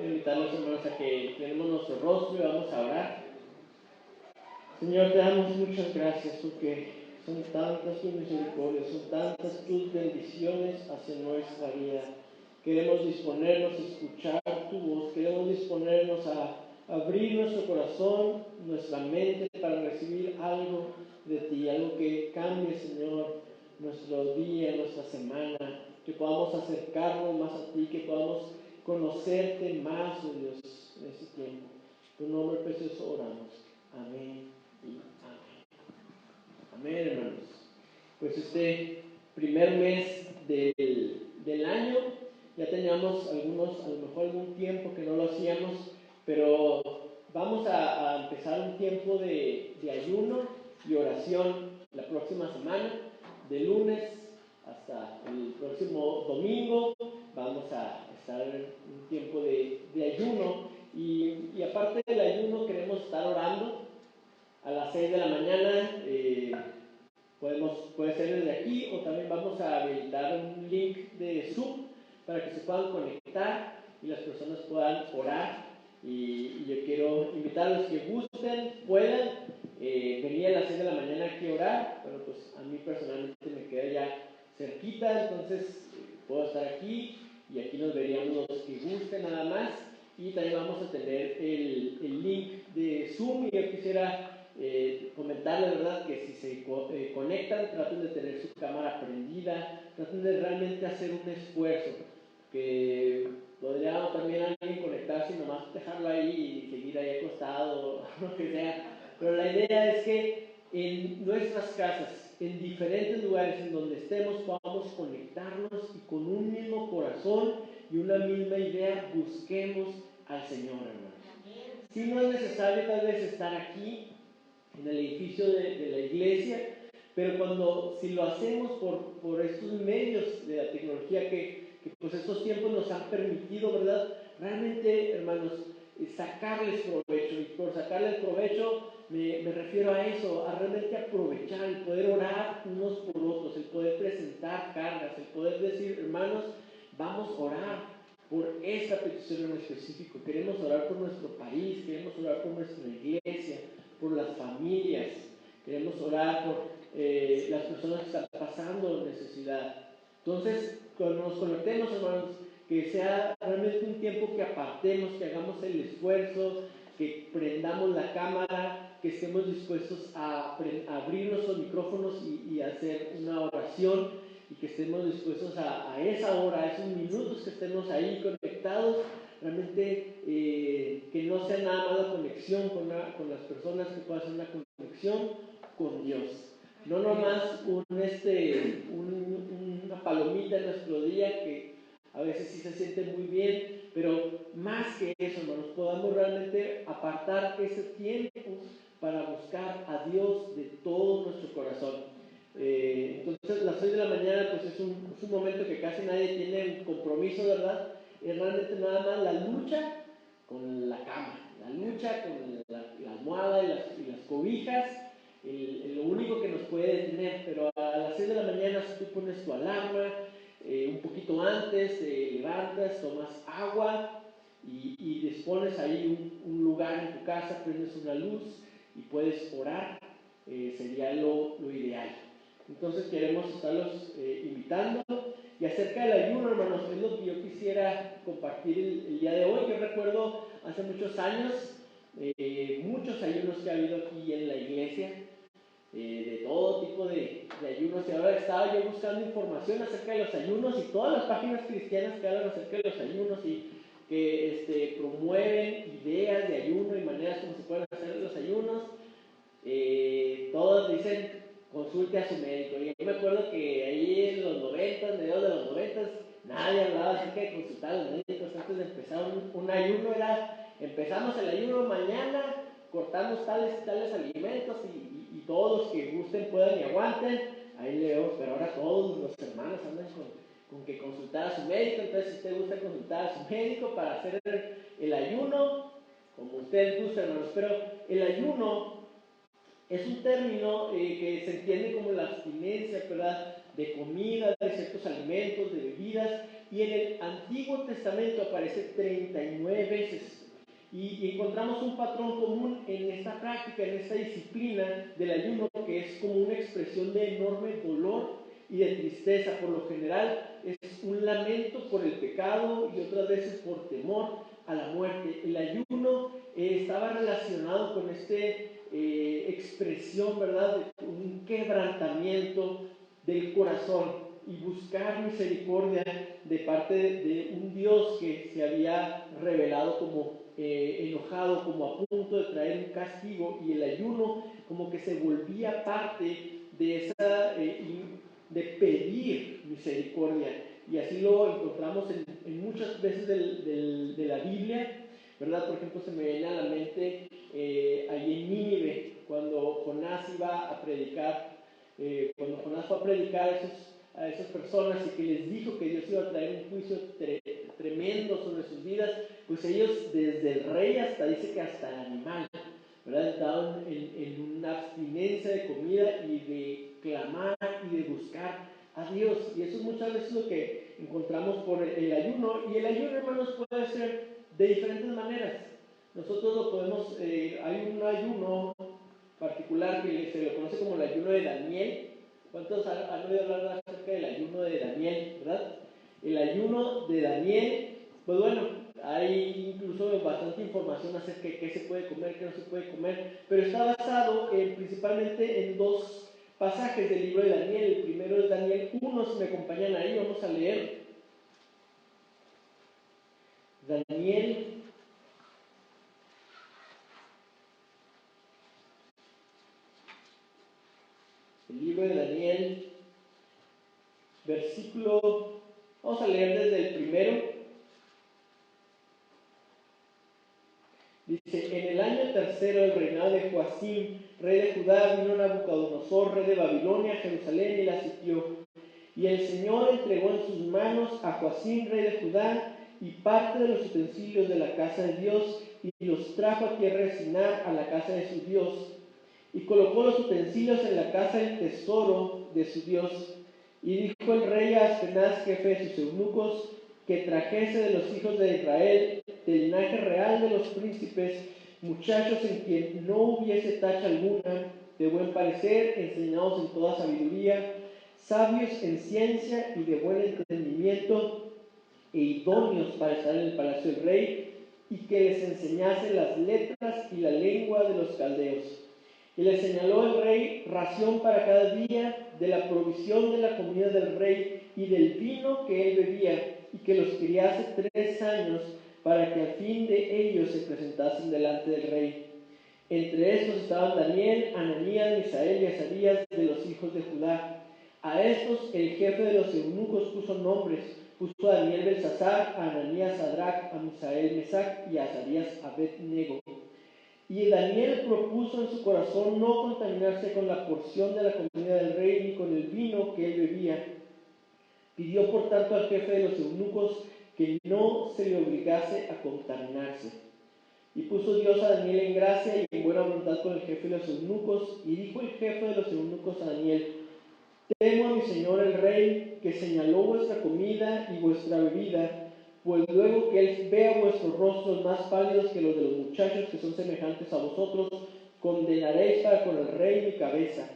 Quiero invitar a los hermanos a que tenemos nuestro rostro y vamos a orar. Señor, te damos muchas gracias porque son tantas tus misericordias, son tantas tus bendiciones hacia nuestra vida. Queremos disponernos a escuchar tu voz, queremos disponernos a abrir nuestro corazón, nuestra mente para recibir algo de ti, algo que cambie, Señor, nuestro día, nuestra semana, que podamos acercarnos más a ti, que podamos conocerte más, oh Dios, en este tiempo. En tu nombre precioso oramos. Amén y amén. Amén, hermanos. Pues este primer mes del año, ya teníamos algunos, a lo mejor algún tiempo que no lo hacíamos, pero vamos a empezar un tiempo de ayuno y oración la próxima semana, de lunes hasta el próximo domingo. Vamos a estar en un tiempo de ayuno y aparte del ayuno queremos estar orando a las 6 de la mañana. Puede ser desde aquí o también vamos a habilitar un link de Zoom para que se puedan conectar y las personas puedan orar. Y yo quiero invitar a los que gusten, puedan venir a las 6 de la mañana aquí a orar. Bueno, pues a mí personalmente me queda ya cerquita, entonces puedo estar aquí y aquí nos veríamos los que gusten nada más. Y también vamos a tener el link de Zoom y yo quisiera comentarles, ¿verdad?, que si se conectan, traten de tener su cámara prendida, traten de realmente hacer un esfuerzo, que podría también alguien conectarse y nomás dejarlo ahí y seguir ahí acostado o lo que sea, pero la idea es que en nuestras casas, en diferentes lugares en donde estemos, podamos conectarnos y con un mismo corazón y una misma idea busquemos al Señor, hermanos. Si no es necesario tal vez estar aquí en el edificio de la iglesia, pero si lo hacemos por estos medios de la tecnología que pues estos tiempos nos han permitido, ¿verdad?, realmente, hermanos, sacarles provecho. Y por sacarles provecho me refiero a eso, a realmente aprovechar, el poder orar unos por otros, el poder presentar cargas, el poder decir, hermanos, vamos a orar por esta petición en específico. Queremos orar por nuestro país, queremos orar por nuestra iglesia, por las familias, queremos orar por las personas que están pasando necesidad. Entonces, cuando nos conectemos, hermanos, que sea realmente un tiempo que apartemos, que hagamos el esfuerzo, que prendamos la cámara, que estemos dispuestos a abrir nuestros micrófonos y hacer una oración, y que estemos dispuestos a esa hora, a esos minutos que estemos ahí conectados, realmente que no sea nada más la conexión con las personas, que pueda ser una conexión con Dios. No nomás una palomita en nuestro día que a veces sí se siente muy bien, pero más que eso, hermanos, podamos realmente apartar ese tiempo para buscar a Dios de todo nuestro corazón. Entonces las 6 de la mañana pues es un momento que casi nadie tiene un compromiso, ¿verdad? Es realmente nada más la lucha con la cama, la lucha con la almohada y las cobijas, lo único que nos puede detener. Pero a las 6 de la mañana, si tú pones tu alarma, un poquito antes, te levantas, tomas agua y dispones ahí un lugar en tu casa, prendes una luz y puedes orar, sería lo ideal. Entonces queremos estarlos invitando. Y acerca del ayuno, hermanos, es lo que yo quisiera compartir el día de hoy. Yo recuerdo hace muchos años, muchos ayunos que ha habido aquí en la iglesia, de todo tipo de ayunos. Y ahora estaba yo buscando información acerca de los ayunos y todas las páginas cristianas que hablan acerca de los ayunos y que promueven ideas de ayuno y maneras como se pueden hacer los ayunos. Todos dicen consulte a su médico. Y yo me acuerdo que ahí en los 90, mediados de los 90, nadie hablaba acerca de consultar a los médicos antes de empezar un ayuno. Empezamos el ayuno mañana, cortamos tales y tales alimentos y todos los que gusten, puedan y aguanten. Ahí leo, pero ahora todos los hermanos andan con que consultar a su médico. Entonces, si usted gusta consultar a su médico para hacer el ayuno, como ustedes gustan, hermanos. Pero el ayuno es un término que se entiende como la abstinencia, ¿verdad?, de comida, de ciertos alimentos, de bebidas, y en el Antiguo Testamento aparece 39 veces. Y encontramos un patrón común en esta práctica, en esta disciplina del ayuno, que es como una expresión de enorme dolor y de tristeza. Por lo general es un lamento por el pecado y otras veces por temor a la muerte. El ayuno estaba relacionado con esta expresión, ¿verdad?, de un quebrantamiento del corazón y buscar misericordia de parte de un Dios que se había revelado como enojado, como a punto de traer un castigo, y el ayuno como que se volvía parte de esa de pedir misericordia, y así lo encontramos en muchas veces de la Biblia, ¿verdad? Por ejemplo, se me viene a la mente allí en Nínive, cuando Jonás iba a predicar, cuando Jonás fue a predicar a esas personas y que les dijo que Dios iba a traer un juicio tremendo sobre sus vidas, pues ellos, desde el rey hasta, dice que hasta el animal, ¿verdad?, estaban en una abstinencia de comida y de clamar y de buscar a Dios. Y eso es muchas veces lo que encontramos por el ayuno. Y el ayuno, hermanos, puede ser de diferentes maneras. Nosotros lo podemos, hay un ayuno particular que se lo conoce como el ayuno de Daniel. ¿Cuántos han oído hablar acerca del ayuno de Daniel, verdad? El ayuno de Daniel, pues bueno, hay incluso bastante información acerca de qué se puede comer, qué no se puede comer, pero está basado principalmente en dos pasajes del libro de Daniel. El primero es Daniel 1, si me acompañan ahí, vamos a leer Daniel. El libro de Daniel, versículo, vamos a leer desde el primero. Dice: en el año tercero del reinado de Joacim, rey de Judá, vino Nabucodonosor, rey de Babilonia, a Jerusalén, y la sitió. Y el Señor entregó en sus manos a Joacim, rey de Judá, y parte de los utensilios de la casa de Dios, y los trajo a tierra de Sinar, a la casa de su Dios. Y colocó los utensilios en la casa del tesoro de su Dios. Y dijo el rey a Aspenaz, jefe de sus eunucos, que trajese de los hijos de Israel, del linaje real de los príncipes, muchachos en quien no hubiese tacha alguna, de buen parecer, enseñados en toda sabiduría, sabios en ciencia y de buen entendimiento, e idóneos para estar en el palacio del rey, y que les enseñase las letras y la lengua de los caldeos. Y le señaló el rey ración para cada día de la provisión de la comida del rey y del vino que él bebía, y que los criase 3 años, para que a fin de ellos se presentasen delante del rey. Entre estos estaban Daniel, Ananías, Misael y Azarías, de los hijos de Judá. A estos el jefe de los eunucos puso nombres. Puso a Daniel Belsasar, a Ananías Sadrach, a Misael Mesac y a Azarías Abed-nego. Y Daniel propuso en su corazón no contaminarse con la porción de la comida del rey ni con el vino que él bebía. Pidió por tanto al jefe de los eunucos que no se le obligase a contaminarse. Y puso Dios a Daniel en gracia y en buena voluntad con el jefe de los eunucos. Y dijo el jefe de los eunucos a Daniel: temo a mi señor el rey, que señaló vuestra comida y vuestra bebida, pues luego que él vea vuestros rostros más pálidos que los de los muchachos que son semejantes a vosotros, condenaréis para con el rey mi cabeza.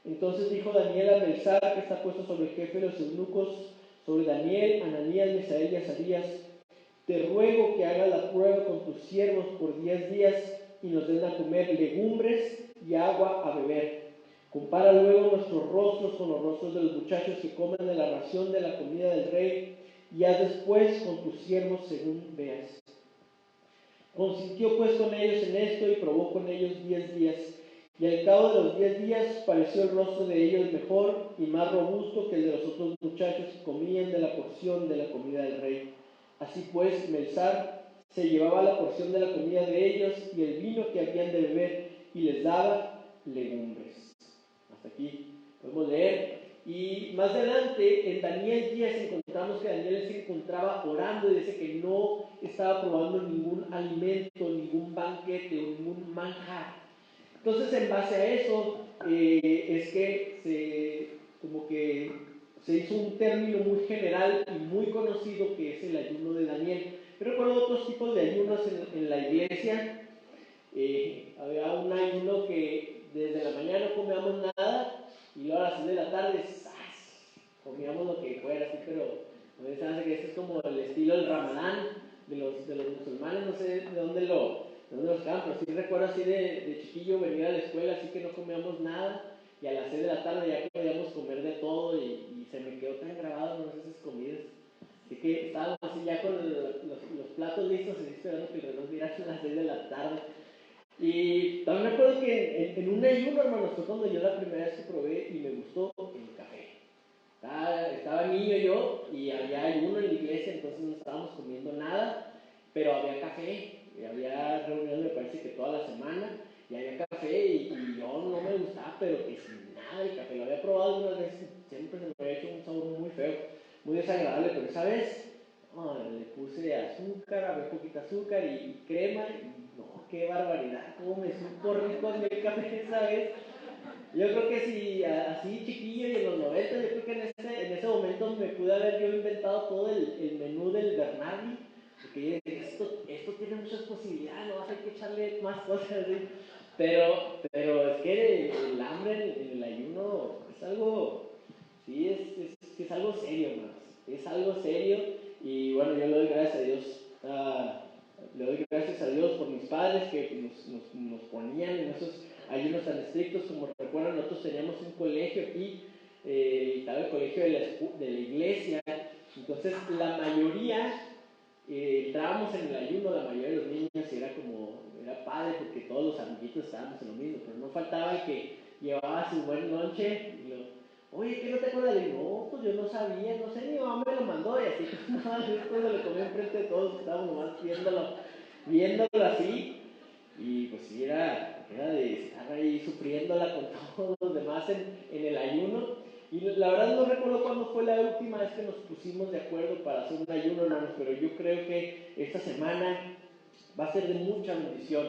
Entonces dijo Daniel a Belsar, que está puesto sobre el jefe de los eunucos, sobre Daniel, Ananías, Misael y Azarías: te ruego que hagas la prueba con tus siervos por 10 días y nos den a comer legumbres y agua a beber. Compara luego nuestros rostros con los rostros de los muchachos que comen de la ración de la comida del rey, y haz después con tus siervos según veas. Consintió pues con ellos en esto y probó con ellos 10 días. Y al cabo de los 10 días pareció el rostro de ellos mejor y más robusto que el de los otros muchachos que comían de la porción de la comida del rey. Así pues, Belsar se llevaba la porción de la comida de ellos y el vino que habían de beber, y les daba legumbres. Hasta aquí podemos leer. Y más adelante, en Daniel 10, encontramos que Daniel se encontraba orando y dice que no estaba probando ningún alimento, ningún banquete o ningún manjar. Entonces, en base a eso, es que como que se hizo un término muy general y muy conocido que es el ayuno de Daniel. Yo recuerdo otros tipos de ayunos en la iglesia. Había un ayuno que desde la mañana no comíamos nada y luego a las 6 de la tarde ¡zas! Comíamos lo que fuera, así, pero a veces hace que ese es como el estilo del Ramadán de los musulmanes, no sé de dónde los sacaban, pero sí recuerdo así de chiquillo venir a la escuela, así que no comíamos nada y a las 6 de la tarde ya podíamos comer de todo y se me quedó tan grabado en esas comidas. Así que estábamos así ya con los platos listos y esperando que el reloj diera a las 6 de la tarde. Y también me acuerdo que en un ayuno, hermanos, fue cuando yo la primera vez que probé y me gustó el café. Estaba niño yo y había ayuno en la iglesia, entonces no estábamos comiendo nada, pero había café, y había reuniones, me parece que toda la semana, y había café y yo no me gustaba, pero que sin nada el café. Lo había probado algunas veces, siempre se me había hecho un sabor muy feo, muy desagradable, pero esa vez le puse azúcar, había poquita azúcar y crema, y no, qué barbaridad, cómo me supo rico el café esa vez. Yo creo que si así chiquillo y en los 90, yo creo que en ese momento me pude haber yo inventado todo el menú del Bernardi, porque yo dije, esto tiene muchas posibilidades, no hay que echarle más cosas, ¿sí? pero es que el hambre en el ayuno es algo, sí, es algo serio, más, es algo serio, y bueno, yo le doy gracias a Dios. Le doy gracias a Dios por mis padres que nos ponían en esos ayunos tan estrictos. Como recuerdan, nosotros teníamos un colegio aquí, estaba el colegio de la iglesia, entonces la mayoría entrábamos en el ayuno, la mayoría de los niños, y era padre porque todos los amiguitos estábamos en lo mismo, pero no faltaba el que llevaba su buen lonche y oye, ¿qué no te acuerdas? Le digo, no, pues yo no sabía, no sé, mi mamá me lo mandó y así, no, yo se lo comí enfrente de todos, estábamos nomás viéndolo así. Y pues sí, era de estar ahí sufriéndola con todos los demás en el ayuno. Y la verdad no recuerdo cuándo fue la última vez que nos pusimos de acuerdo para hacer un ayuno, hermanos, pero yo creo que esta semana va a ser de mucha bendición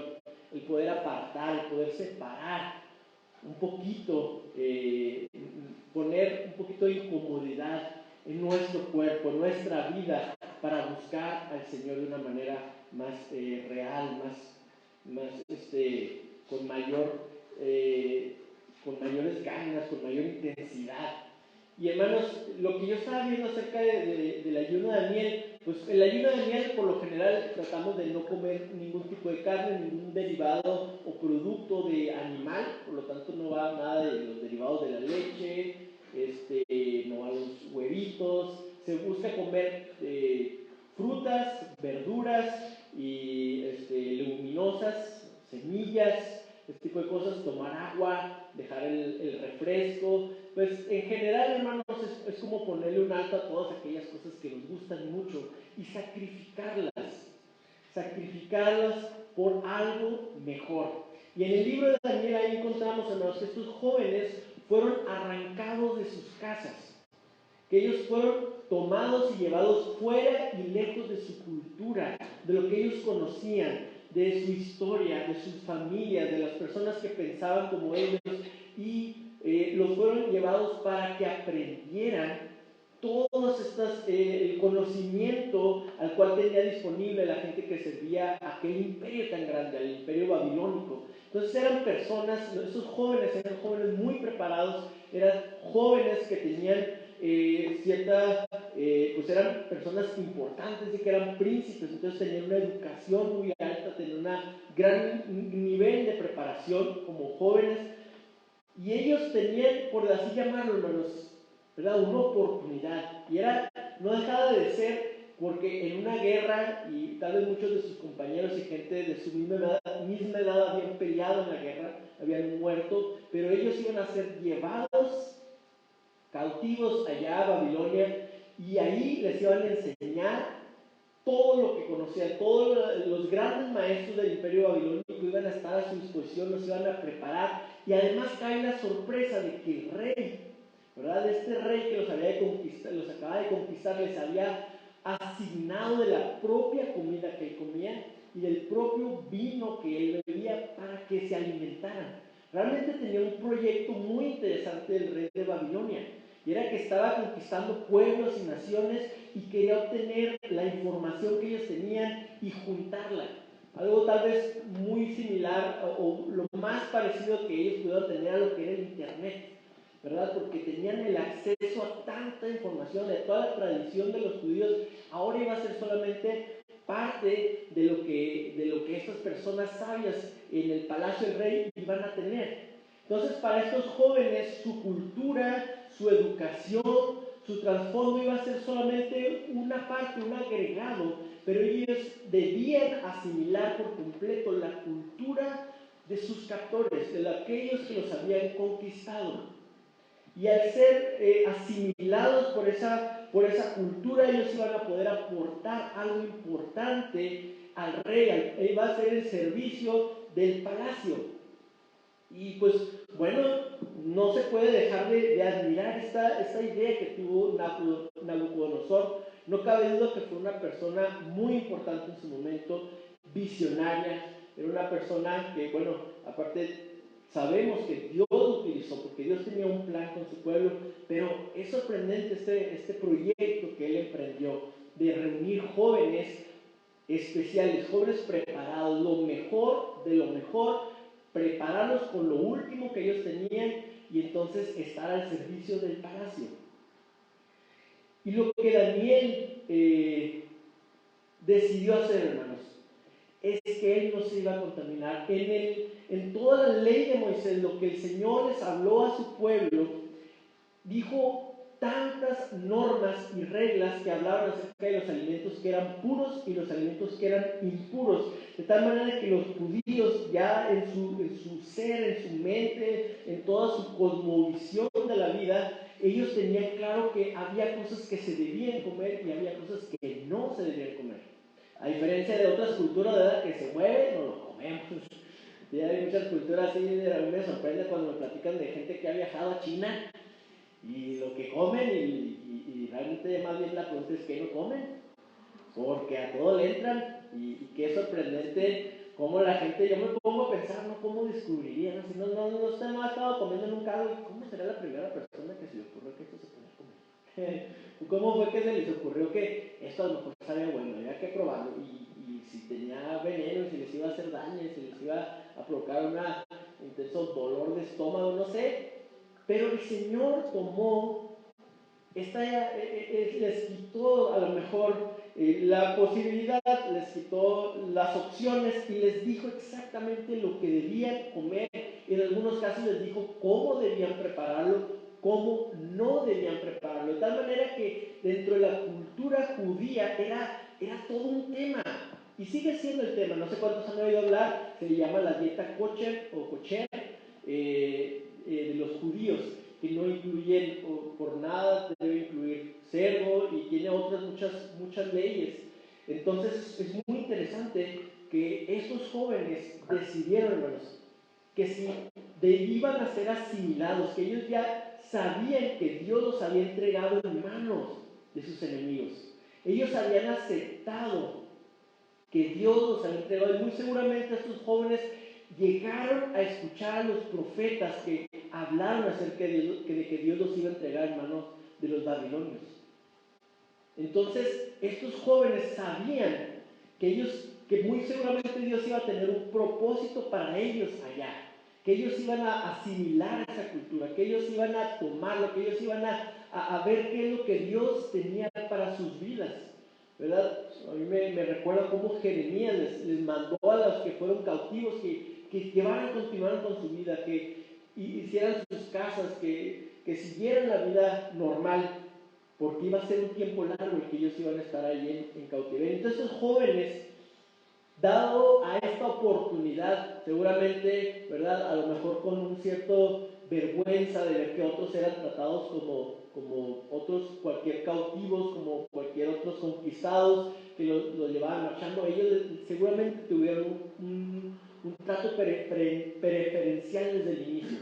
el poder apartar, el poder separar un poquito, poner un poquito de incomodidad en nuestro cuerpo, en nuestra vida, para buscar al Señor de una manera más real, con con mayores ganas, con mayor intensidad. Y hermanos, lo que yo estaba viendo acerca del ayuno de Daniel, pues el ayuno de Daniel por lo general tratamos de no comer ningún tipo de carne, ningún derivado o producto de animal, por lo tanto no va nada de los derivados de la leche, no va los huevitos, se busca comer frutas, verduras y leguminosas, semillas, este tipo de cosas, tomar agua, dejar el refresco. Pues en general, hermanos, es como ponerle un alto a todas aquellas cosas que nos gustan mucho y sacrificarlas por algo mejor. Y en el libro de Daniel ahí encontramos, hermanos, que estos jóvenes fueron arrancados de sus casas, que ellos fueron tomados y llevados fuera y lejos de su cultura, de lo que ellos conocían, de su historia, de sus familias, de las personas que pensaban como ellos, y los fueron llevados para que aprendieran todos estos, el conocimiento al cual tenía disponible la gente que servía a aquel imperio tan grande, al imperio babilónico. Entonces eran personas, esos jóvenes eran jóvenes muy preparados, eran jóvenes que tenían pues eran personas importantes y que eran príncipes, entonces tenían una educación muy alta, tenían un gran nivel de preparación como jóvenes, y ellos tenían, por así llamarlo, hermanos, ¿verdad?, una oportunidad, y no dejaba de ser porque en una guerra, y tal vez muchos de sus compañeros y gente de su misma edad habían peleado en la guerra, habían muerto, pero ellos iban a ser llevados cautivos allá a Babilonia, y ahí les iban a enseñar todo lo que conocían, todos los grandes maestros del imperio babilónico iban a estar a su disposición, los iban a preparar, y además cae la sorpresa de que el rey, ¿verdad?, de este rey que los acaba de conquistar, les había asignado de la propia comida que él comía y del propio vino que él bebía para que se alimentaran. Realmente tenía un proyecto muy interesante el rey de Babilonia, y y era que estaba conquistando pueblos y naciones y quería obtener la información que ellos tenían y juntarla. Algo tal vez muy similar o lo más parecido que ellos pudieron tener a lo que era el Internet, ¿verdad? Porque tenían el acceso a tanta información, de toda la tradición de los judíos, ahora iba a ser solamente parte de lo que estas personas sabias en el palacio del rey iban a tener. Entonces, para estos jóvenes, su cultura, su educación, su trasfondo iba a ser solamente una parte, un agregado, pero ellos debían asimilar por completo la cultura de sus captores, de aquellos que los habían conquistado. Y al ser asimilados por esa cultura, ellos iban a poder aportar algo importante al rey, iba a ser el servicio del palacio. Y pues bueno, no se puede dejar de admirar esta idea que tuvo Nabucodonosor. No cabe duda que fue una persona muy importante en su momento, visionaria, era una persona que, bueno, aparte sabemos que Dios lo utilizó, porque Dios tenía un plan con su pueblo, pero es sorprendente este proyecto que él emprendió, de reunir jóvenes especiales, jóvenes preparados, lo mejor de lo mejor, prepararlos con lo último que ellos tenían y entonces estar al servicio del palacio. Y lo que Daniel decidió hacer, hermanos, es que él no se iba a contaminar. En toda la ley de Moisés, lo que el Señor les habló a su pueblo, dijo tantas normas y reglas que hablaban acerca de los alimentos que eran puros y los alimentos que eran impuros, de tal manera que los judíos ya en su ser, en su mente, en toda su cosmovisión de la vida, ellos tenían claro que había cosas que se debían comer y había cosas que no se debían comer. A diferencia de otras culturas, ¿verdad?, que se mueven, no lo comemos. Ya hay muchas culturas así, a mí me sorprende cuando me platican de gente que ha viajado a China y lo que comen y realmente más bien la pregunta es ¿qué no comen? Porque a todo le entran y qué sorprendente cómo la gente, yo me pongo a pensar, ¿no? ¿Cómo descubrirían? Si usted no ha estado comiendo nunca algo, ¿cómo será la primera persona que se le ocurrió que esto se puede comer? ¿Cómo fue que se les ocurrió que esto a lo mejor sabía bueno, había que probarlo y si tenía veneno, si les iba a hacer daño, si les iba a provocar un intenso dolor de estómago, no sé? Pero el Señor tomó, les quitó a lo mejor la posibilidad, les quitó las opciones y les dijo exactamente lo que debían comer. En algunos casos les dijo cómo debían prepararlo, cómo no debían prepararlo. De tal manera que dentro de la cultura judía era todo un tema. Y sigue siendo el tema, no sé cuántos han oído hablar, se le llama la dieta kosher o kosher de los judíos, que no incluyen por nada, debe incluir cerdo y tiene otras muchas leyes. Entonces es muy interesante que estos jóvenes decidieron, hermanos, que si iban a ser asimilados, que ellos ya sabían que Dios los había entregado en manos de sus enemigos. Ellos habían aceptado que Dios los había entregado, y muy seguramente estos jóvenes llegaron a escuchar a los profetas que hablaron acerca de que Dios los iba a entregar en manos de los babilonios. Entonces, estos jóvenes sabían que muy seguramente Dios iba a tener un propósito para ellos allá, que ellos iban a asimilar esa cultura, que ellos iban a tomarlo, que ellos iban a ver qué es lo que Dios tenía para sus vidas, ¿verdad? A mí me recuerda cómo Jeremías les mandó a los que fueron cautivos que continuaran con su vida, que hicieran sus casas, que siguieran la vida normal, porque iba a ser un tiempo largo el que ellos iban a estar ahí en cautiverio. Entonces los jóvenes, dado a esta oportunidad, seguramente, ¿verdad?, a lo mejor con un cierto vergüenza de ver que otros eran tratados como otros, cualquier cautivos, como cualquier otros conquistados que los llevaban marchando, ellos seguramente tuvieron un trato preferencial desde el inicio.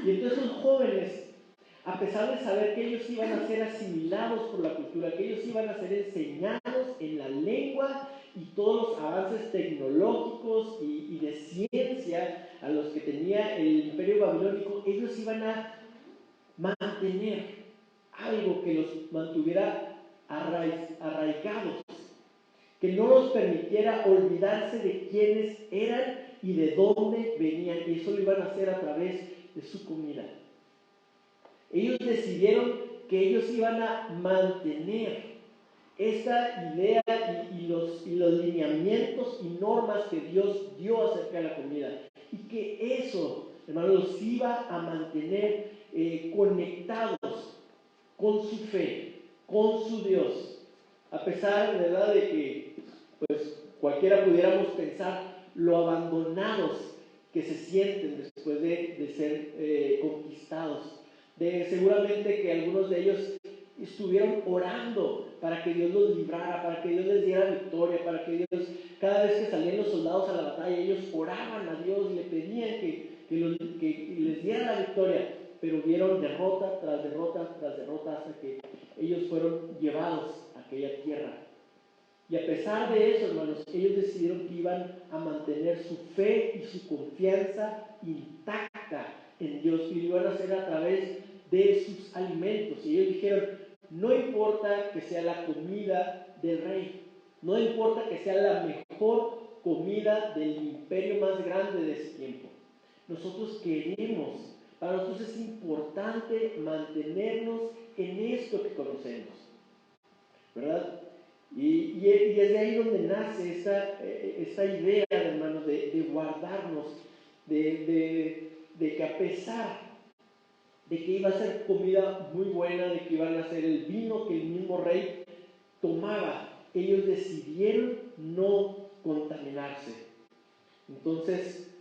Y entonces los jóvenes, a pesar de saber que ellos iban a ser asimilados por la cultura, que ellos iban a ser enseñados en la lengua y todos los avances tecnológicos y de ciencia a los que tenía el imperio babilónico, ellos iban a mantener algo que los mantuviera arraigados, que no los permitiera olvidarse de quiénes eran y de dónde venían, y eso lo iban a hacer a través de su comida. Ellos decidieron que ellos iban a mantener esta idea y los lineamientos y normas que Dios dio acerca de la comida, y que eso, hermanos, los iba a mantener conectados con su fe, con su Dios, a pesar, ¿verdad?, de que pues cualquiera pudiéramos pensar lo abandonados que se sienten después de ser conquistados, de seguramente que algunos de ellos estuvieron orando para que Dios los librara, para que Dios les diera victoria, para que Dios, cada vez que salían los soldados a la batalla, ellos oraban a Dios y le pedían que les diera la victoria, pero vieron derrota tras derrota tras derrota hasta que ellos fueron llevados a aquella tierra. Y a pesar de eso, hermanos, ellos decidieron que iban a mantener su fe y su confianza intacta en Dios, y lo iban a hacer a través de sus alimentos. Y ellos dijeron, no importa que sea la comida del rey, no importa que sea la mejor comida del imperio más grande de ese tiempo, nosotros queremos, para nosotros es importante mantenernos en esto que conocemos, ¿verdad? Y es de ahí donde nace esta idea, hermanos, de guardarnos, de que a pesar de que iba a ser comida muy buena, de que iban a ser el vino que el mismo rey tomaba, ellos decidieron no contaminarse. Entonces,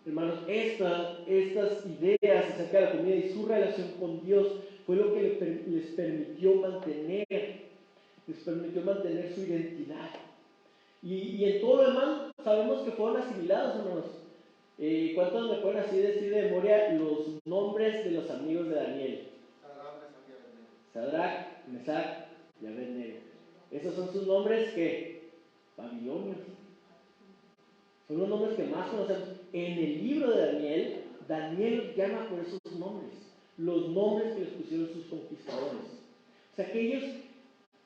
hermanos, estas ideas acerca de la comida y su relación con Dios fue lo que les permitió mantener su identidad. Y en todo lo demás sabemos que fueron asimilados, hermanos. ¿Cuántos me pueden así decir de memoria los nombres de los amigos de Daniel? Sadrach, Mesach y Abednego. Esos son sus nombres que babilonios. Son los nombres que más conocemos. En el libro de Daniel, Daniel llama por esos nombres, los nombres que les pusieron sus conquistadores. O sea que ellos,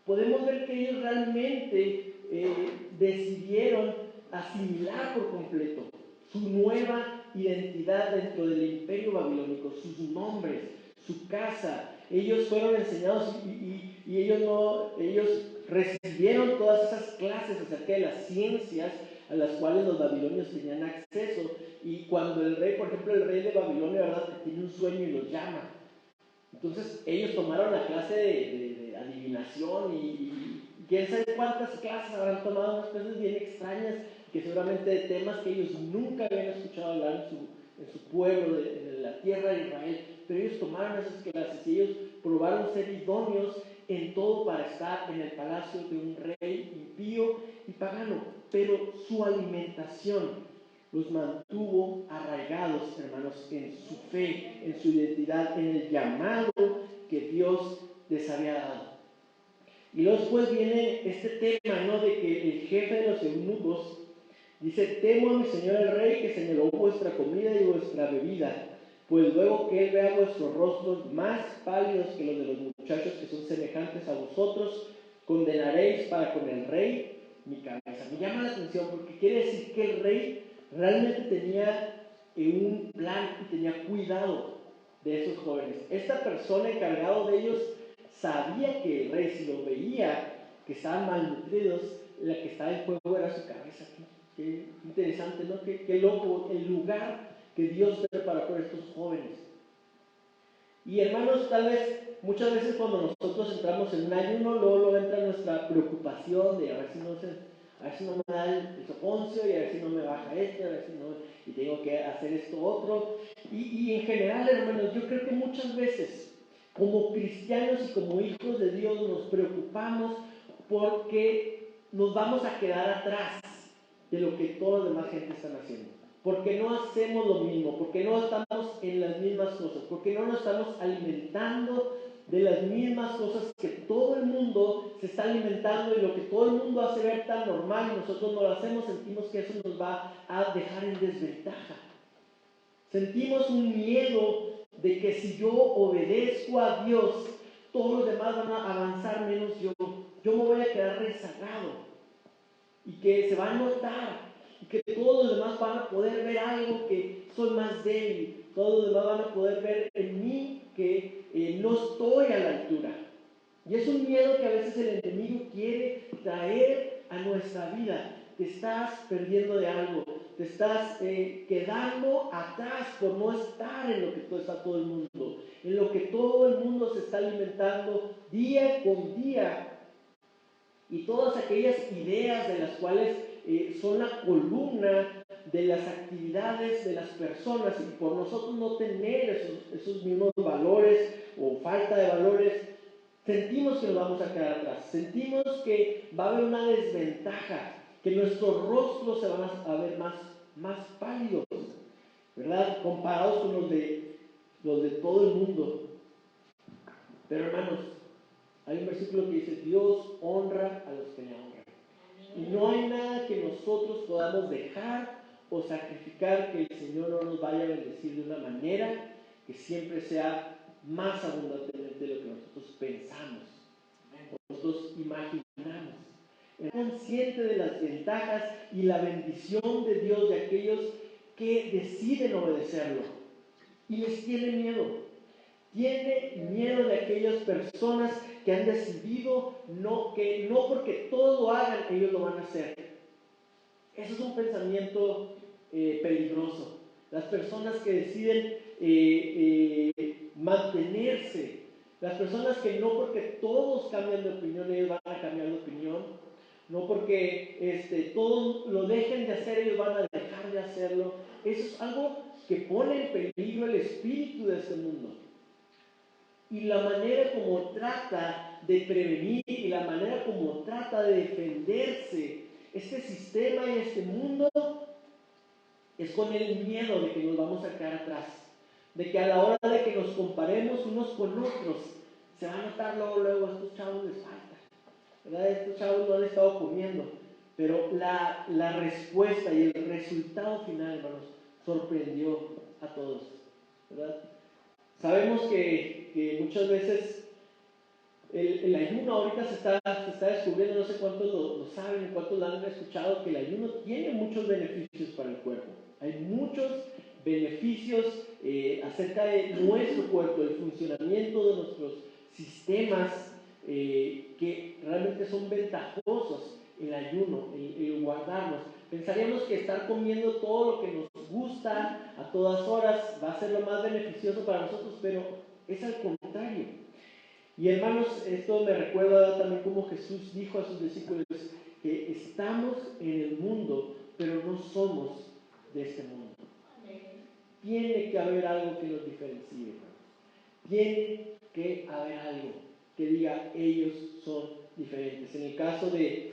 podemos ver que ellos realmente decidieron asimilar por completo su nueva identidad dentro del imperio babilónico, sus nombres, su casa. Ellos fueron enseñados y ellos recibieron todas esas clases acerca de las ciencias a las cuales los babilonios tenían acceso. Y cuando el rey, por ejemplo, el rey de Babilonia, ¿verdad?, que tiene un sueño y los llama. Entonces ellos tomaron la clase de adivinación y quién sabe cuántas clases habrán tomado, unas cosas bien extrañas, que seguramente de temas que ellos nunca habían escuchado hablar en su pueblo, en la tierra de Israel, pero ellos tomaron esas clases y ellos probaron ser idóneos en todo para estar en el palacio de un rey impío y pagano, pero su alimentación los mantuvo arraigados, hermanos, en su fe, en su identidad, en el llamado que Dios les había dado. Y luego después viene este tema, ¿no?, de que el jefe de los eunucos dice: temo a mi señor el rey, que señaló vuestra comida y vuestra bebida, pues luego que él vea vuestros rostros más pálidos que los de los muchachos que son semejantes a vosotros, condenaréis para con el rey mi cabeza. Me llama la atención porque quiere decir que el rey realmente tenía un plan y tenía cuidado de esos jóvenes. Esta persona encargada de ellos sabía que el rey, si lo veía que estaban malnutridos, la que estaba en juego era su cabeza. Qué interesante, ¿no? Qué loco el lugar que Dios preparó por estos jóvenes. Y hermanos, tal vez muchas veces cuando nosotros entramos en un ayuno, luego entra nuestra preocupación de a ver si no me da el soponcio, y a ver si no me baja esto, a ver si no, y tengo que hacer esto otro. Y en general, hermanos, yo creo que muchas veces como cristianos y como hijos de Dios nos preocupamos porque nos vamos a quedar atrás de lo que toda la demás gente están haciendo, porque no hacemos lo mismo, porque no estamos en las mismas cosas, porque no nos estamos alimentando de las mismas cosas que todo el mundo se está alimentando, y lo que todo el mundo hace ver tan normal y nosotros no lo hacemos, sentimos que eso nos va a dejar en desventaja. Sentimos un miedo de que si yo obedezco a Dios, todos los demás van a avanzar menos yo. Yo me voy a quedar rezagado y que se va a notar y que todos los demás van a poder ver algo que soy más débil. Todos los demás van a poder ver en mí que no estoy a la altura. Y es un miedo que a veces el enemigo quiere traer a nuestra vida. Te estás perdiendo de algo, te estás quedando atrás por no estar en lo que está todo el mundo, en lo que todo el mundo se está alimentando día con día. Y todas aquellas ideas de las cuales son la columna de las actividades de las personas, y por nosotros no tener esos mismos valores o falta de valores, sentimos que nos vamos a quedar atrás, sentimos que va a haber una desventaja, que nuestros rostros se van a ver más pálidos, ¿verdad? Comparados con los de todo el mundo. Pero hermanos, hay un versículo que dice: Dios honra a los que le honran. Y no hay nada que nosotros podamos dejar o sacrificar que el Señor no nos vaya a bendecir de una manera que siempre sea más abundantemente de lo que nosotros pensamos, nosotros imaginamos. Es consciente de las ventajas y la bendición de Dios de aquellos que deciden obedecerlo. Y les tiene miedo. Tiene miedo de aquellas personas que han decidido que no porque todos lo hagan, ellos lo van a hacer. Eso es un pensamiento peligroso. Las personas que deciden mantenerse, las personas que no porque todos cambian de opinión, ellos van a cambiar de opinión, no porque todos lo dejen de hacer, ellos van a dejar de hacerlo. Eso es algo que pone en peligro el espíritu de este mundo. Y la manera como trata de prevenir y la manera como trata de defenderse este sistema y este mundo es con el miedo de que nos vamos a quedar atrás, de que a la hora de que nos comparemos unos con otros, se va a notar luego a estos chavos les falta, ¿verdad? Estos chavos no han estado comiendo, pero la respuesta y el resultado final, hermanos, sorprendió a todos, ¿verdad? Sabemos que muchas veces el ayuno ahorita se está descubriendo, no sé cuántos lo saben, cuántos lo han escuchado, que el ayuno tiene muchos beneficios para el cuerpo. Hay muchos beneficios acerca de nuestro cuerpo, el funcionamiento de nuestros sistemas que realmente son ventajosos el ayuno, el guardarnos. Pensaríamos que estar comiendo todo lo que nos gusta a todas horas va a ser lo más beneficioso para nosotros, pero es al contrario. Y hermanos, esto me recuerda también como Jesús dijo a sus discípulos que estamos en el mundo, pero no somos de este mundo. Tiene que haber algo que nos diferencie, hermanos. Tiene que haber algo que diga ellos son diferentes. En el caso de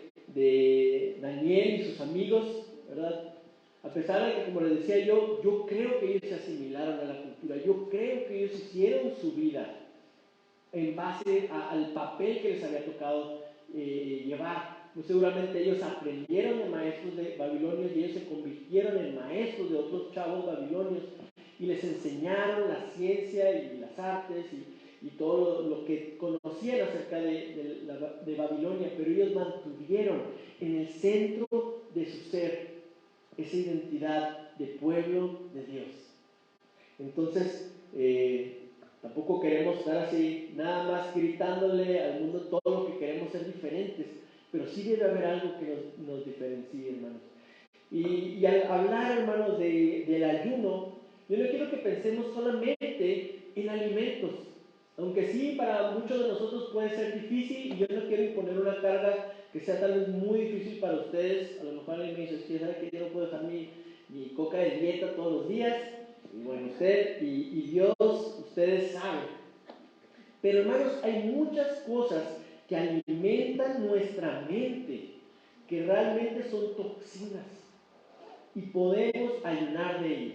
Daniel y sus amigos, ¿verdad? A pesar de que, como les decía yo creo que ellos se asimilaron a la cultura, yo creo que ellos hicieron su vida en base al papel que les había tocado llevar. Muy seguramente ellos aprendieron de maestros de babilonios y ellos se convirtieron en maestros de otros chavos babilonios y les enseñaron la ciencia y las artes y todo lo que conocían acerca de Babilonia, pero ellos mantuvieron en el centro de su ser esa identidad de pueblo de Dios. Entonces, tampoco queremos estar así, nada más gritándole al mundo todo lo que queremos ser diferentes, pero sí debe haber algo que nos diferencie, hermanos. Y al hablar, hermanos, del ayuno, yo no quiero que pensemos solamente en alimentos, aunque sí para muchos de nosotros puede ser difícil, y yo no quiero imponer una carga que sea tal vez muy difícil para ustedes. A lo mejor alguien me dice: es que sabe que yo no puedo dejar mi coca de dieta todos los días. Y bueno, usted y Dios, ustedes saben. Pero hermanos, hay muchas cosas que alimentan nuestra mente, que realmente son toxinas, y podemos ayunar de ello.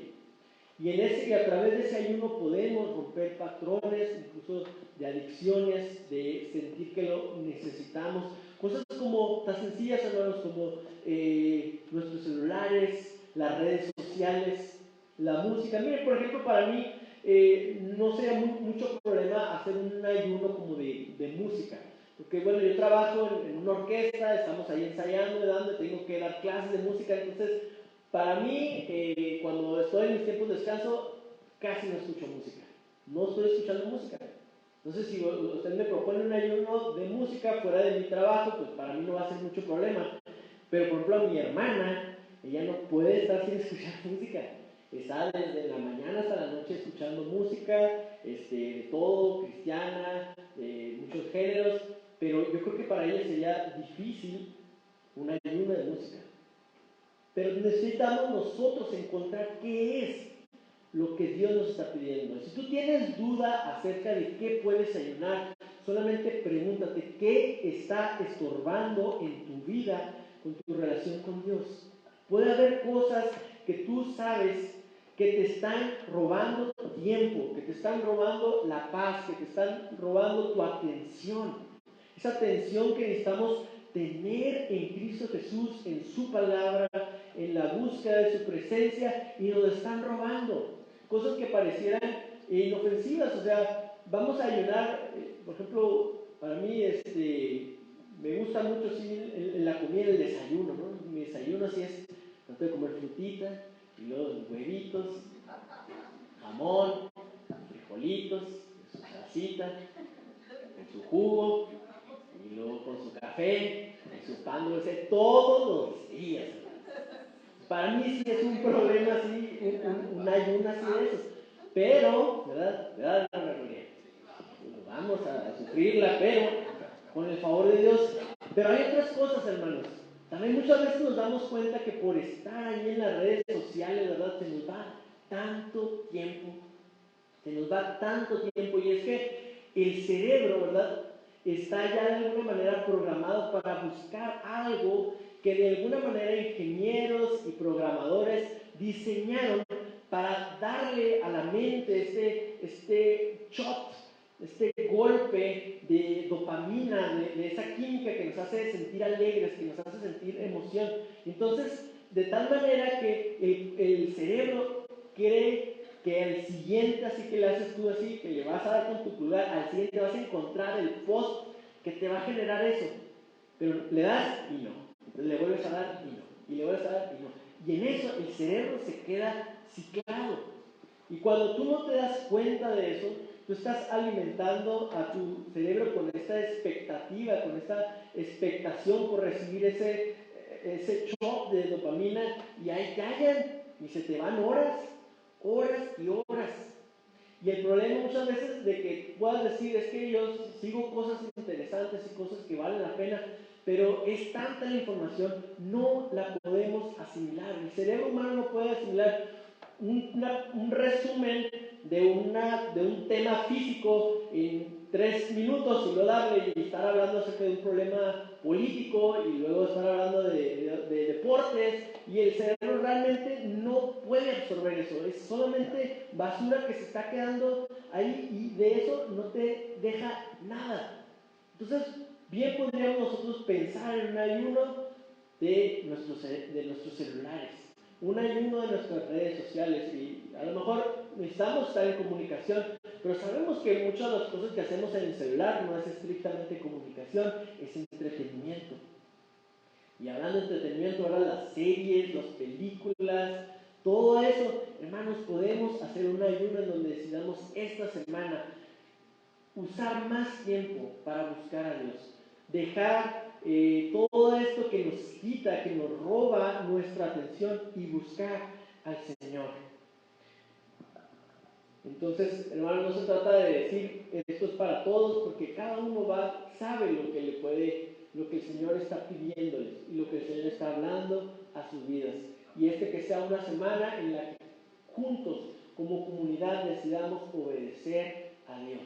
Y a través de ese ayuno podemos romper patrones, incluso de adicciones, de sentir que lo necesitamos. Cosas como tan sencillas, hermanos, como nuestros celulares, las redes sociales, la música. Miren, por ejemplo, para mí, no sería mucho problema hacer un ayuno como de música. Porque bueno, yo trabajo en una orquesta, estamos ahí ensayando, dando, tengo que dar clases de música, entonces para mí, cuando estoy en mis tiempos de descanso, casi no escucho música. No estoy escuchando música. Entonces, si usted me propone un ayuno de música fuera de mi trabajo, pues para mí no va a ser mucho problema. Pero, por ejemplo, a mi hermana, ella no puede estar sin escuchar música. Está desde la mañana hasta la noche escuchando música, de todo, cristiana, de muchos géneros, pero yo creo que para ella sería difícil un ayuno de música. Pero necesitamos nosotros encontrar qué es lo que Dios nos está pidiendo. Si tú tienes duda acerca de qué puedes ayunar, solamente pregúntate qué está estorbando en tu vida con tu relación con Dios. Puede haber cosas que tú sabes que te están robando tiempo, que te están robando la paz, que te están robando tu atención. Esa atención que necesitamos tener en Cristo Jesús, en su palabra, en la búsqueda de su presencia, y nos están robando cosas que parecieran inofensivas. O sea, vamos a ayunar, por ejemplo, para mí me gusta mucho sí, en la comida el desayuno, ¿no? Mi desayuno así es, trato de comer frutita, y luego huevitos, jamón, frijolitos, su salsita, en su jugo, y luego con su café, y su pan dulce, todos los días. Para mí sí es un problema así, un ayuno así de esos. Pero, ¿verdad? Vamos a sufrirla, pero con el favor de Dios. Pero hay otras cosas, hermanos. También muchas veces nos damos cuenta que por estar ahí en las redes sociales, ¿verdad? Se nos va tanto tiempo. Se nos va tanto tiempo. Y es que el cerebro, ¿verdad? Está ya de alguna manera programado para buscar algo que de alguna manera ingenieros y programadores diseñaron para darle a la mente este shot, este golpe de dopamina, de esa química que nos hace sentir alegres, que nos hace sentir emoción. Entonces, de tal manera que el cerebro cree que al siguiente, así que le haces tú así, que le vas a dar con tu pulgar, al siguiente vas a encontrar el post que te va a generar eso. Pero le das y no. Entonces le vuelves a dar y no. Y le vuelves a dar y no. Y en eso el cerebro se queda ciclado. Y cuando tú no te das cuenta de eso, tú estás alimentando a tu cerebro con esta expectativa, con esta expectación por recibir ese shock de dopamina, y ahí callan y se te van horas y horas. Y el problema muchas veces de que puedas decir es que yo sigo cosas interesantes y cosas que valen la pena, pero es tanta la información, no la podemos asimilar. El cerebro humano no puede asimilar un resumen de un tema físico en 3 minutos y luego darle y estar hablando acerca de un problema político y luego estar hablando de deportes, y el cerebro realmente no puede absorber eso. Es solamente basura que se está quedando ahí y de eso no te deja nada. Entonces, bien podríamos nosotros pensar en un ayuno de nuestros celulares, un ayuno de nuestras redes sociales, y a lo mejor necesitamos estar en comunicación, pero sabemos que muchas de las cosas que hacemos en el celular no es estrictamente comunicación, es entretenimiento. Y hablando de entretenimiento, ahora las series, las películas, todo eso, hermanos, podemos hacer un ayuno en donde decidamos esta semana usar más tiempo para buscar a Dios, dejar todo esto que nos quita, que nos roba nuestra atención y buscar al Señor. Entonces, hermano, no se trata de decir esto es para todos, porque cada uno sabe lo que el Señor está pidiéndoles y lo que el Señor está hablando a sus vidas. Y que sea una semana en la que juntos, como comunidad, decidamos obedecer a Dios.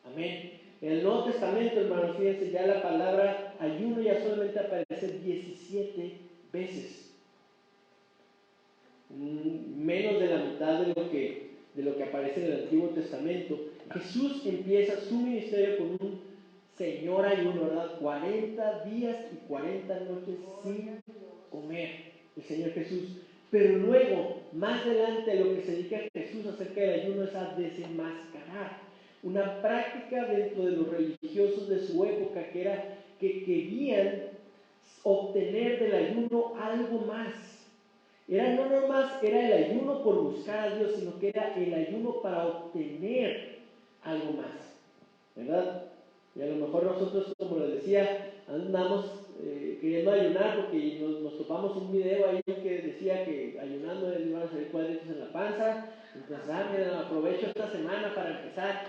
Amén. En el Nuevo Testamento, hermanos, fíjense, ya la palabra ayuno ya solamente aparece 17 veces. Menos de la mitad de lo que aparece en el Antiguo Testamento. Jesús empieza su ministerio con un señor ayuno, ¿verdad? 40 días y 40 noches sin comer, el Señor Jesús. Pero luego más adelante lo que se dedica Jesús acerca del ayuno es a desenmascarar una práctica dentro de los religiosos de su época, que era que querían obtener del ayuno algo más. No nomás era el ayuno por buscar a Dios, sino que era el ayuno para obtener algo más, ¿verdad? Y a lo mejor nosotros, como les decía, andamos queriendo ayunar porque nos topamos un video ahí que decía que ayunando les iban a salir cuadritos en la panza. Entonces, mira, aprovecho esta semana para empezar.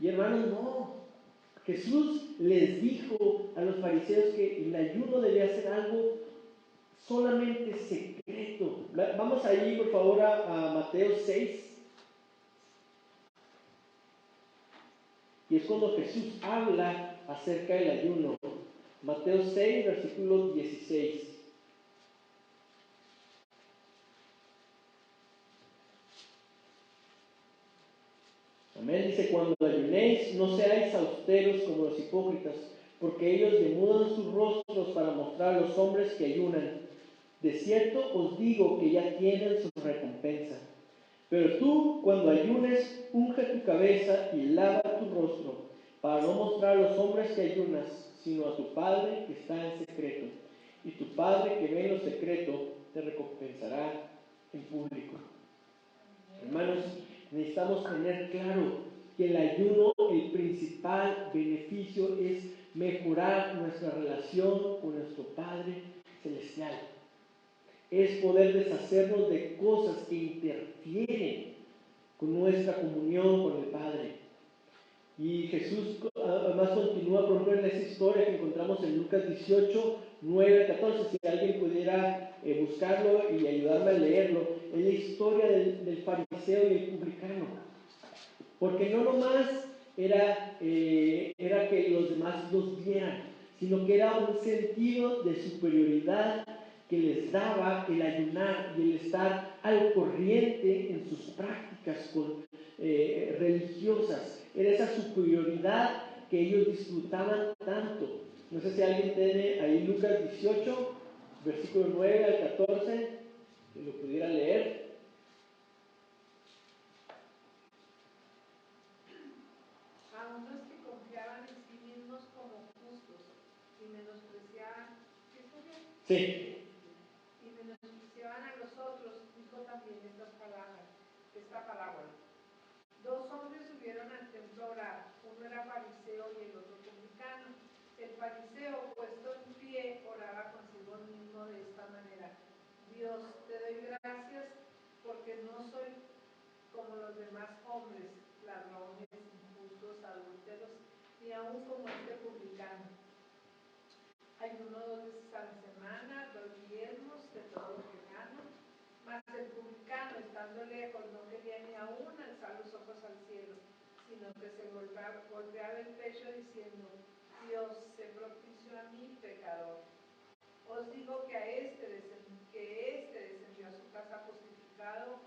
Y hermanos, no. Jesús les dijo a los fariseos que el ayuno debía ser algo solamente secreto. Vamos ahí, por favor, a Mateo 6. Y es cuando Jesús habla acerca del ayuno. Mateo 6, versículo 16. Amén. Dice: cuando ayunéis, no seáis austeros como los hipócritas, porque ellos demudan sus rostros para mostrar a los hombres que ayunan. De cierto os digo que ya tienen su recompensa. Pero tú, cuando ayunes, unge tu cabeza y lava tu rostro, para no mostrar a los hombres que ayunas, sino a tu Padre que está en secreto. Y tu Padre que ve en lo secreto te recompensará en público. Hermanos, necesitamos tener claro que el ayuno, el principal beneficio es mejorar nuestra relación con nuestro Padre Celestial. Es poder deshacernos de cosas que interfieren con nuestra comunión con el Padre. Y Jesús además continúa, por ejemplo, en esa historia que encontramos en Lucas 18, 9, 14. Si alguien pudiera buscarlo y ayudarme a leerlo, es la historia del fariseo y el publicano. Porque no nomás era que los demás los vieran, sino que era un sentido de superioridad que les daba el ayunar y el estar al corriente en sus prácticas religiosas. Era esa superioridad que ellos disfrutaban tanto. No sé si alguien tiene ahí Lucas 18, versículo 9 al 14, que lo pudiera leer. A unos que confiaban en sí mismos como justos y menospreciaban, ¿qué está bien? Sí. Y menospreciaban a los otros, dijo también esta parábola. Dos hombres subieron al templo a orar, uno era fariseo y el otro publicano. El fariseo, puesto en pie, oraba consigo mismo de esta manera: Dios, te doy gracias porque no soy como los demás hombres, ladrones, injustos, adúlteros, ni aún como este publicano. Ayuno 2 veces a la semana, doy diezmos de todo lo que gano. Mas el publicano, estando lejos, no quería ni aún alzar los ojos al cielo, sino que se golpeaba el pecho diciendo: Dios, sé propicio a mí, pecador. Os digo que este descendió a su casa justificado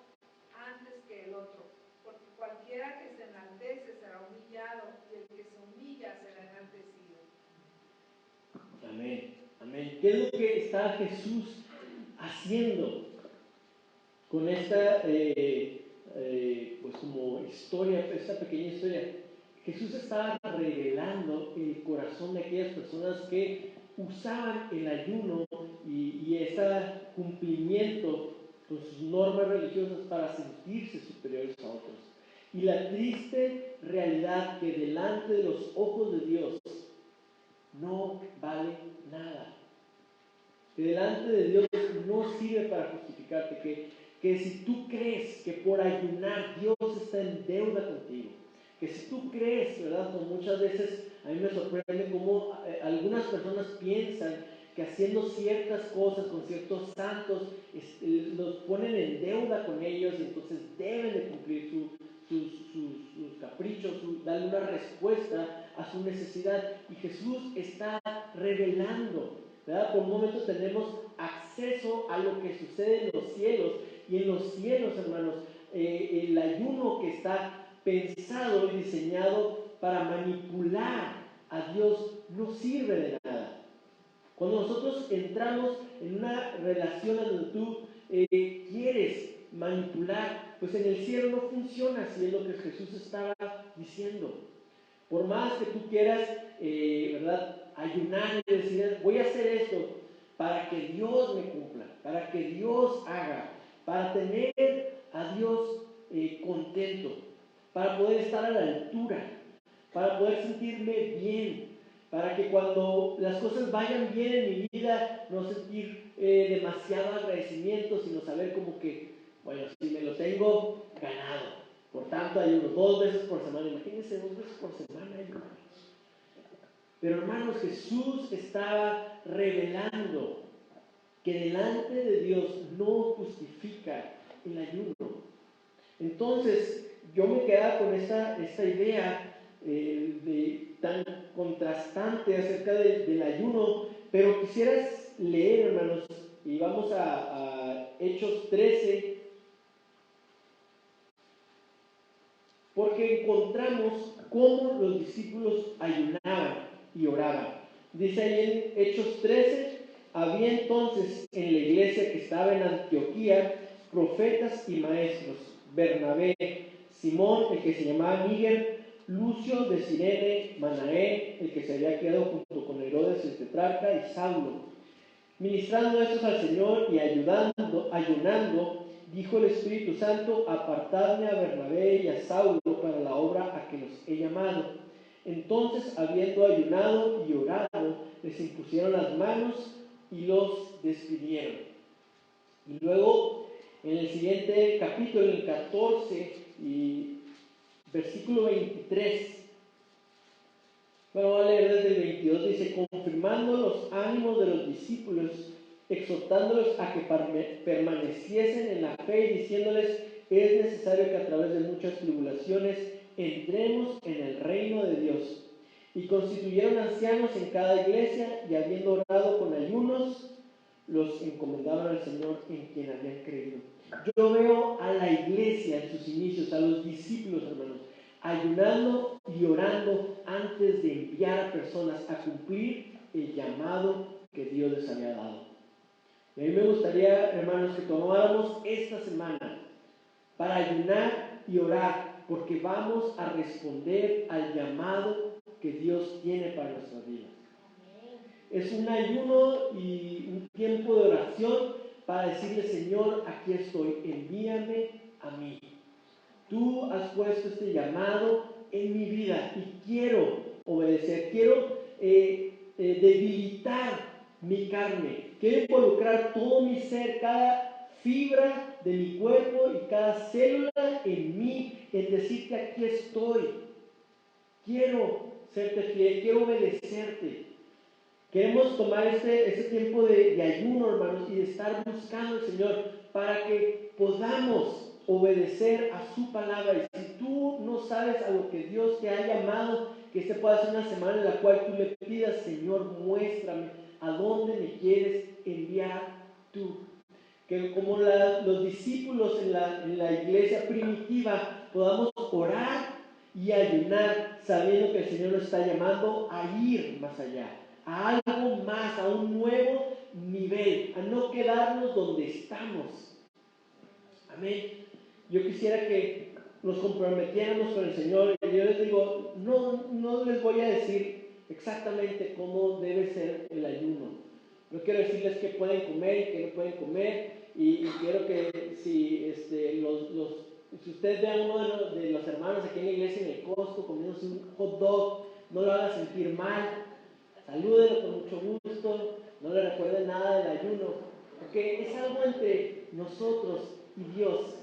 antes que el otro, porque cualquiera que se enaltece será humillado, y el que se humilla será enaltecido. Amén, amén. ¿Qué es lo que está Jesús haciendo con esta, pues como historia, esta pequeña historia? Jesús estaba revelando el corazón de aquellas personas que usaban el ayuno y ese cumplimiento con sus normas religiosas para sentirse superiores a otros. Y la triste realidad que delante de los ojos de Dios no vale nada. Que delante de Dios no sirve para justificarte. Que si tú crees que por ayunar Dios está en deuda contigo, que si tú crees, ¿verdad? Como muchas veces a mí me sorprende cómo algunas personas piensan que haciendo ciertas cosas con ciertos santos los ponen en deuda con ellos y entonces deben de cumplir sus caprichos, darle una respuesta a su necesidad. Y Jesús está revelando, ¿verdad? Por un momento tenemos acceso a lo que sucede en los cielos. Y en los cielos, hermanos, el ayuno que está pensado y diseñado para manipular a Dios no sirve de nada. Cuando nosotros entramos en una relación donde tú quieres manipular. Pues en el cielo no funciona así, es lo que Jesús estaba diciendo. Por más que tú quieras, ¿verdad?, ayunar y decir, voy a hacer esto para que Dios me cumpla, para que Dios haga, para tener a Dios contento, para poder estar a la altura, para poder sentirme bien, para que cuando las cosas vayan bien en mi vida, no sentir demasiado agradecimiento, sino saber como que, bueno, si me lo tengo ganado. Por tanto, ayuno 2 veces por semana. Imagínense, 2 veces por semana ayuno. Pero hermanos, Jesús estaba revelando que delante de Dios no justifica el ayuno. Entonces, yo me quedaba con esta idea tan contrastante acerca del ayuno, pero quisieras leer, hermanos, y vamos a Hechos 13, porque encontramos cómo los discípulos ayunaban y oraban. Dice ahí en Hechos 13, había entonces en la iglesia que estaba en Antioquía profetas y maestros: Bernabé, Simón, el que se llamaba Níger, Lucio de Cirene, Manaén, el que se había quedado junto con Herodes el tetrarca, y Saulo. Ministrando estos al Señor y ayunando, dijo el Espíritu Santo: apartadme a Bernabé y a Saulo para la obra a que los he llamado. Entonces, habiendo ayunado y orado, les impusieron las manos y los despidieron. Y luego, en el siguiente capítulo, en el 14 y versículo 23, bueno, voy a leer desde el 22, dice: confirmando los ánimos de los discípulos, exhortándolos a que permaneciesen en la fe y diciéndoles: es necesario que a través de muchas tribulaciones entremos en el reino de Dios. Y constituyeron ancianos en cada iglesia, y habiendo orado con ayunos, los encomendaban al Señor en quien habían creído. Yo veo a la iglesia en sus inicios, a los discípulos, hermanos, ayunando y orando antes de enviar a personas a cumplir el llamado que Dios les había dado. Y a mí me gustaría, hermanos, que tomáramos esta semana para ayunar y orar, porque vamos a responder al llamado que Dios tiene para nuestras vidas. Es un ayuno y un tiempo de oración para decirle: Señor, aquí estoy, envíame a mí. Tú has puesto este llamado en mi vida y quiero obedecer, quiero debilitar mi carne, quiero involucrar todo mi ser, cada fibra de mi cuerpo y cada célula en mí, en decirte: aquí estoy, quiero serte fiel, quiero obedecerte. Queremos tomar este tiempo de ayuno, hermanos, y de estar buscando al Señor para que podamos obedecer a su palabra. Y si tú no sabes a lo que Dios te ha llamado, que este pueda ser una semana en la cual tú le pidas: Señor, muéstrame a dónde me quieres enviar tú. Que como los discípulos en la iglesia primitiva podamos orar y ayunar, sabiendo que el Señor nos está llamando a ir más allá, a algo más, a un nuevo nivel, a no quedarnos donde estamos. Amén. Yo quisiera que nos comprometiéramos con el Señor. Y yo les digo, no les voy a decir exactamente cómo debe ser el ayuno. No quiero decirles qué pueden comer y qué no pueden comer. Y quiero que si usted ve a uno de los hermanos aquí en la iglesia, en el Costco, comiéndose un hot dog, no lo haga sentir mal. Salúdenlo con mucho gusto. No le recuerden nada del ayuno, porque es algo entre nosotros y Dios.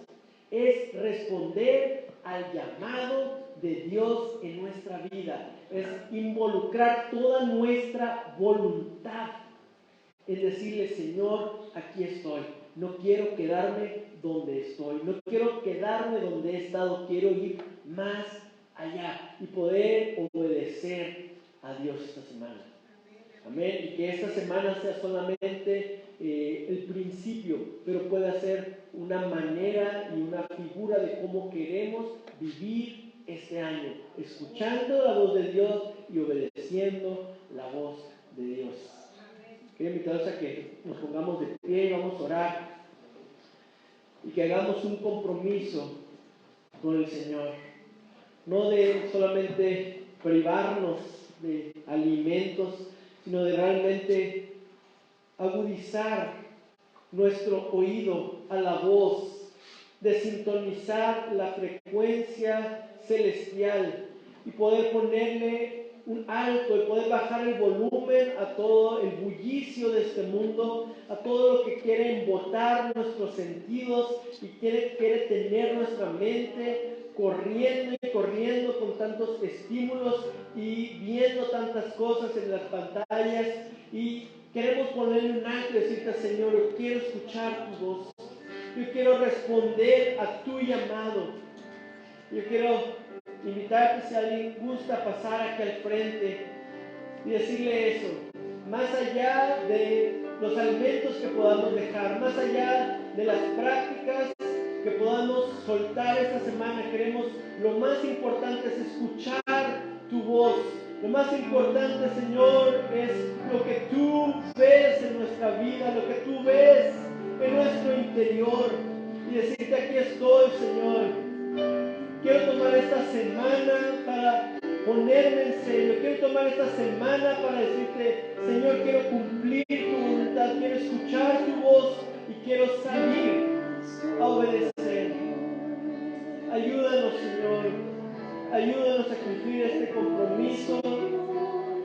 Es responder al llamado de Dios en nuestra vida. Es involucrar toda nuestra voluntad. Es decirle: Señor, aquí estoy. No quiero quedarme donde estoy. No quiero quedarme donde he estado. Quiero ir más allá y poder obedecer a Dios esta semana. Amén. Y que esta semana sea solamente el principio, pero pueda ser una manera y una figura de cómo queremos vivir este año, escuchando la voz de Dios y obedeciendo la voz de Dios. Quiero invitarlos a que nos pongamos de pie y vamos a orar. y que hagamos un compromiso con el Señor. No de solamente privarnos de alimentos, sino de realmente agudizar nuestro oído a la voz, de sintonizar la frecuencia celestial y poder ponerle un alto y poder bajar el volumen a todo el bullicio de este mundo, a todo lo que quiere embotar nuestros sentidos y quiere tener nuestra mente corriendo y corriendo con tantos estímulos y viendo tantas cosas en las pantallas, y queremos ponerle un alto y decirte: Señor, yo quiero escuchar tu voz, yo quiero responder a tu llamado. Yo quiero invitarte, si alguien gusta pasar aquí al frente, y decirle eso: más allá de los alimentos que podamos dejar, más allá de las prácticas que podamos soltar esta semana, queremos, lo más importante es escuchar tu voz. Lo más importante, Señor, es lo que tú ves en nuestra vida, lo que tú ves en nuestro interior, y decirte: aquí estoy, Señor. Quiero tomar esta semana para ponerme en serio. Quiero tomar esta semana para decirte: Señor, quiero cumplir tu voluntad, quiero escuchar tu voz y quiero salir a obedecer. Ayúdanos, Señor. Ayúdanos a cumplir este compromiso.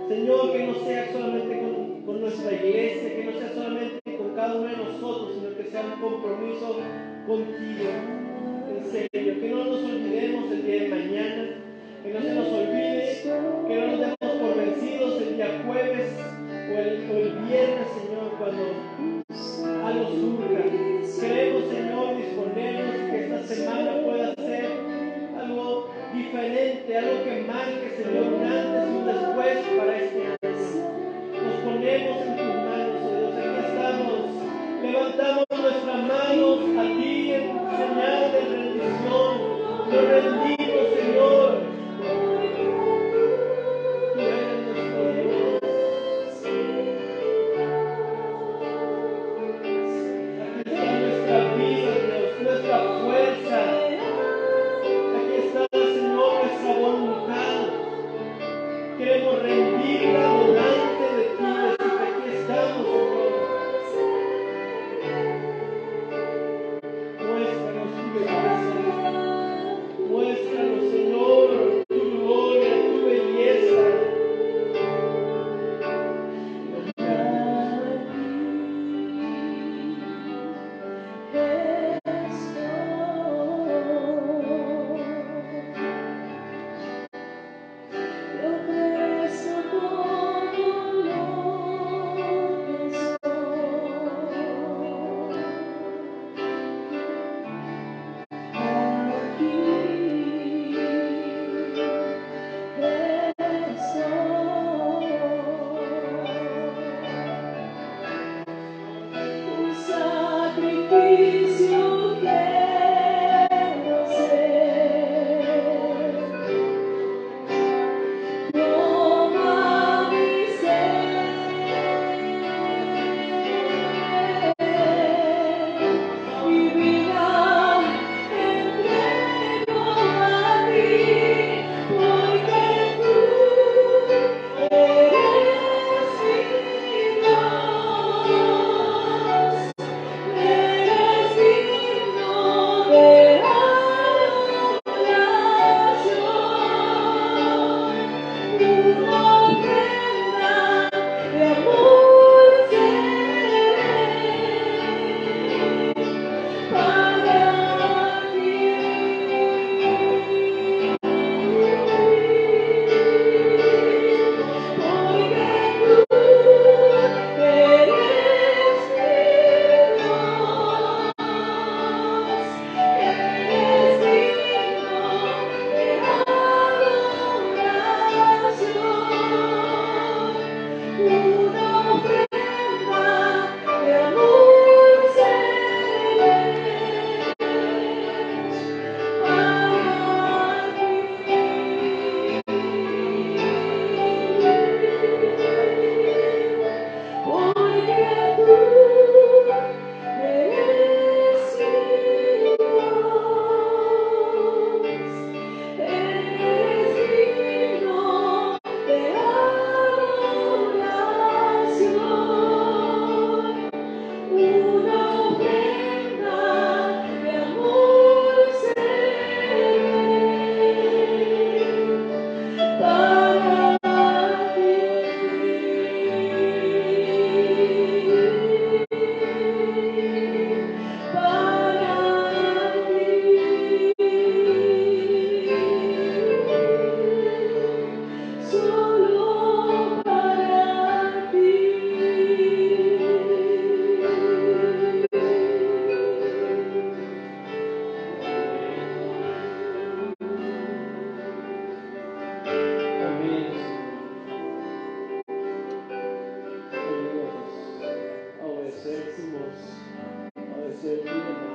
Señor, que no sea solamente con nuestra iglesia, que no sea solamente con cada uno de nosotros, sino que sea un compromiso contigo. En serio, que no nos olvidemos el día de mañana, que no se nos olvide, que no nos demos por vencidos el día jueves o el viernes, Señor, cuando algo surja. Queremos, Señor, disponernos que esta semana pueda ser algo diferente, algo que marque, Señor, un antes y un después para este año. Nos ponemos en tus manos, oh Dios. Aquí estamos. Levantamos nuestras manos a ti en señal de rendición. Nos rendimos, Señor. Tú eres nuestro Dios. Aquí está nuestra vida, Dios, nuestra fuerza. Aquí está, Señor, nuestra voluntad. Queremos rendirla delante de ti, decirte: aquí estamos, Señor. Muéstranos tu belleza. Muéstranos, Señor, tu gloria, tu belleza. Eres deseo el bien.